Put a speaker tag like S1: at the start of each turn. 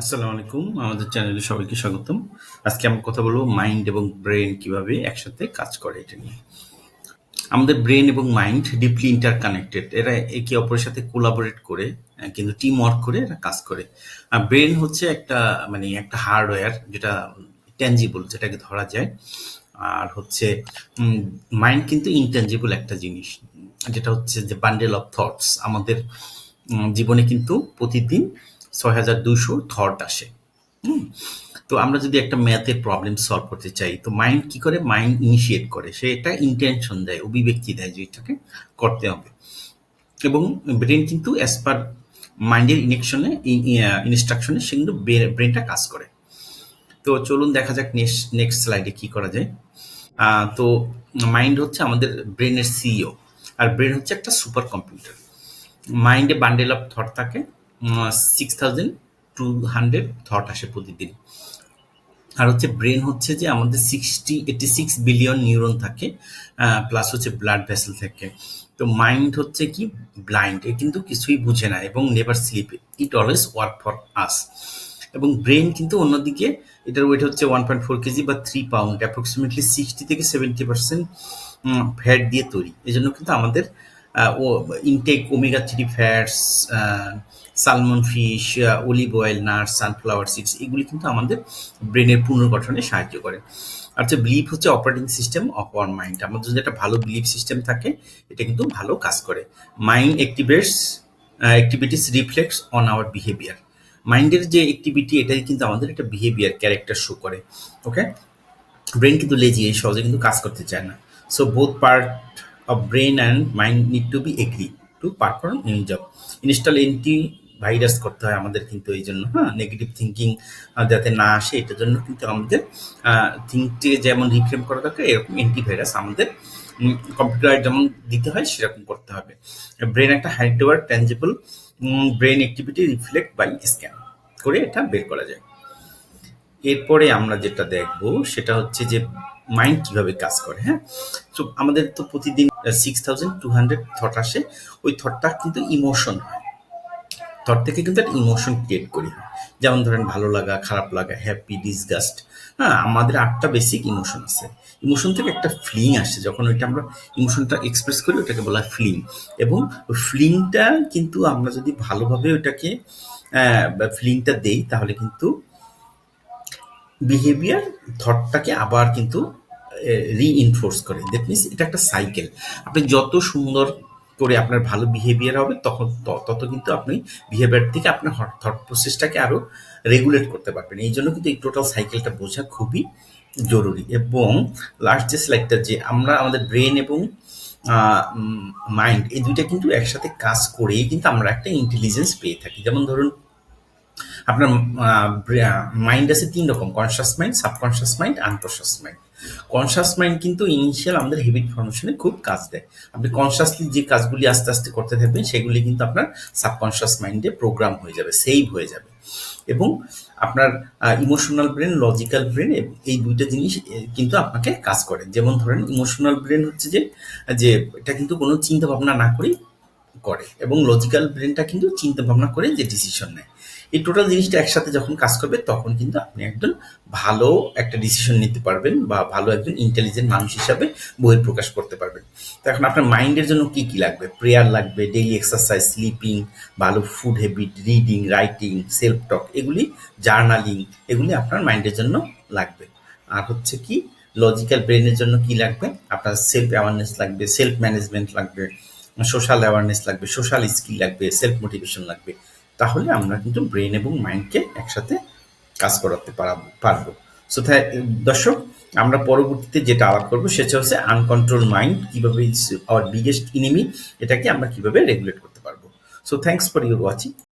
S1: আসসালামু আলাইকুম। আমাদের চ্যানেলে সবাইকে স্বাগতম। আজকে আমরা কথা বলব মাইন্ড এবং ব্রেইন কিভাবে একসাথে কাজ করে এটা নিয়ে। আমাদের ব্রেইন এবং মাইন্ড ডিপলি ইন্টারকানেক্টেড। এরা একে অপরের সাথে কোলাবোরেট করে কিন্তু টিম ওয়ার্ক করে এরা কাজ করে। আর ব্রেইন হচ্ছে একটা হার্ডওয়্যার যেটা ট্যানজিবল, যেটাকে ধরা যায়। আর হচ্ছে মাইন্ড কিন্তু ইনট্যানজিবল একটা জিনিস, যেটা হচ্ছে যে বান্ডেল অফ থটস। আমাদের জীবনে কিন্তু প্রতিদিন ৬,২০০ থট আসে। হুম? তো আমরা যদি একটা ম্যাথের প্রবলেম সলভ করতে চাই, তো মাইন্ড কি করে? মাইন্ড ইনিশিয়েট করে, সে এটা ইন্টেনশন দেয়, অভিব্যক্তি দেয় যে এটাকে করতে হবে। এবং ব্রেন কিন্তু অ্যাজ পার মাইন্ডের ইনস্ট্রাকশনে সে কিন্তু ব্রেনটা কাজ করে। তো চলুন দেখা যাক নেক্সট স্লাইডে কি করা যায়। তো মাইন্ড হচ্ছে আমাদের ব্রেনের সিইও, আর ব্রেন হচ্ছে একটা সুপার কম্পিউটার। মাইন্ডে বান্ডেল অফ থট থাকে, 6,200 থট আসে প্রতিদিন। আর হচ্ছে ব্রেন হচ্ছে যে আমাদের 86 বিলিয়ন নিউরন থাকে, প্লাস হচ্ছে ব্লাড ভেসেল থাকে। তো মাইন্ড হচ্ছে কি ব্লাইন্ড, এ কিন্তু কিছুই বুঝে না এবং never sleep, it always work for us. এবং ব্রেন কিন্তু অন্যদিকে এটার ওয়েট হচ্ছে 1.4 কেজি বা 3 পাউন্ড, অ্যাপ্রক্সিমেটলি 60 থেকে 70% ফ্যাট দিয়ে তৈরি। এই জন্য কিন্তু আমাদের ও intake omega 3 fats, salmon fish, olive oil, nuts, sunflower seeds, এগুলি কিন্তু আমাদের ব্রেনের পুনর্গঠনে সাহায্য করে। আর হচ্ছে বিলিফ হচ্ছে operating system of our mind. আমাদের যদি একটা ভালো বিলিফ সিস্টেম থাকে, এটা কিন্তু ভালো কাজ করে। Mind activities reflects on our behaviour. মাইন্ডের যে অ্যাক্টিভিটি, এটাই কিন্তু আমাদের একটা বিহেভিয়ার ক্যারেক্টার শো করে। ওকে, ব্রেন কিন্তু লেজি, এই সহজে কিন্তু কাজ করতে চায় না। So both part of brain and mind need to be agree to perform in job. Install anti virus করতে হয় আমাদের কিন্তু, এই জন্য নেগেটিভ থিঙ্কিং যাতে না আসে, এটার জন্য কিন্তু আমাদের থিঙ্ককে যেমন রিফ্রেম করা দরকার, এরকম অ্যান্টিভাইরাস আমাদের কম্পিউটারে যেমন দিতে হয় সেরকম করতে হবে। ব্রেন একটা hardware tangible, brain activity reflect by scan করে এটা বের করা যায়। এরপরে আমরা যেটা দেখব সেটা হচ্ছে যে মাইন্ড কিভাবে কাজ করে। তো আমাদের তো প্রতিদিন 6,200 থট আসে। ওই থটটা কিন্তু ইমোশন হয়। থট থেকে কিন্তু একটা ইমোশন ক্রিয়েট করি হয়। যেমন ধরেন ভালো লাগা, খারাপ লাগা, হ্যাপি, ডিসগাস্ট। আমাদের 8টা বেসিক ইমোশন আছে। ইমোশন থেকে একটা ফিলিং আসে, যখন ওইটা আমরা ইমোশনটা এক্সপ্রেস করি ওটাকে বলা হয় ফিলিং। এবং ওই ফিলিংটা কিন্তু আমরা যদি ভালোভাবে ওইটাকে ফিলিংটা দেই, তাহলে কিন্তু বিহেভিয়ার থটটাকে আবার কিন্তু রিইনফোর্স করে। দ্যাট মিনস এটা একটা সাইকেল। আপনি যত সুন্দর করে আপনার ভালো বিহেভিয়ার হবে, তত কিন্তু আপনি বিহেভিয়ার থেকে আপনার থট প্রসেসটাকে আরো রেগুলেট করতে পারবেন। এই জন্য কিন্তু এই টোটাল সাইকেলটা বোঝা খুবই জরুরি। এবং লাস্ট যে স্লাইডটা, যে আমরা আমাদের ব্রেন এবং মাইন্ড, এই দুইটা কিন্তু একসাথে কাজ করেই কিন্তু আমরা একটা ইন্টেলিজেন্স পেয়ে থাকি। যেমন ধরুন, আপনার মাইন্ড আছে 3 রকম: conscious mind, subconscious mind, unconscious mind. Conscious mind কিন্তু ইনিশিয়াল আমাদের হেবিট ফর্মেশনে খুব কাজ দেয়। আপনি কনসাসলি যে কাজগুলি আস্তে আস্তে করতে থাকবেন, সেগুলি কিন্তু আপনার সাবকনসাস মাইন্ডে প্রোগ্রাম হয়ে যাবে, সেভ হয়ে যাবে। এবং আপনার ইমোশনাল ব্রেন, লজিক্যাল ব্রেন, এই দুইটা জিনিস কিন্তু আপনাকে কাজ করে। যেমন ধরেন, ইমোশনাল ব্রেন হচ্ছে যে যে এটা কিন্তু কোনো চিন্তা ভাবনা না করেই করে, এবং লজিক্যাল ব্রেনটা কিন্তু চিন্তা ভাবনা করে যে ডিসিশন নেয়। এই টোটাল জিনিসটা একসাথে যখন কাজ করবে, তখন কিন্তু আপনি একজন ভালো একটা ডিসিশন নিতে পারবেন, বা ভালো একজন ইন্টেলিজেন্ট মানুষ হিসাবে বহিঃপ্রকাশ করতে পারবেন। তো এখন আপনার মাইন্ডের জন্য কি কি লাগবে? প্রেয়ার লাগবে, ডেইলি এক্সারসাইজ, স্লিপিং, ভালো food habit, reading, writing, self টক, এগুলি, জার্নালিং, এগুলি আপনার মাইন্ডের জন্য লাগবে। আর হচ্ছে কি, লজিক্যাল ব্রেনের জন্য কি লাগবে? আপনার সেলফ অ্যাওয়ারনেস লাগবে, সেলফ ম্যানেজমেন্ট লাগবে, সোশ্যাল অ্যাওয়ারনেস লাগবে, সোশ্যাল স্কিল লাগবে, সেলফ মোটিভেশন লাগবে। তাহলে আমরা কিন্তু ব্রেন এবং মাইন্ডকে একসাথে কাজ করাতে পারবো। সো দর্শক, আমরা পরবর্তীতে যেটা আলাপ করবো সেটা হচ্ছে আনকন্ট্রোল মাইন্ড, কিভাবে আওয়ার বিগেস্ট ইনিমি, এটাকে আমরা কিভাবে রেগুলেট করতে পারবো। So thanks for your watching.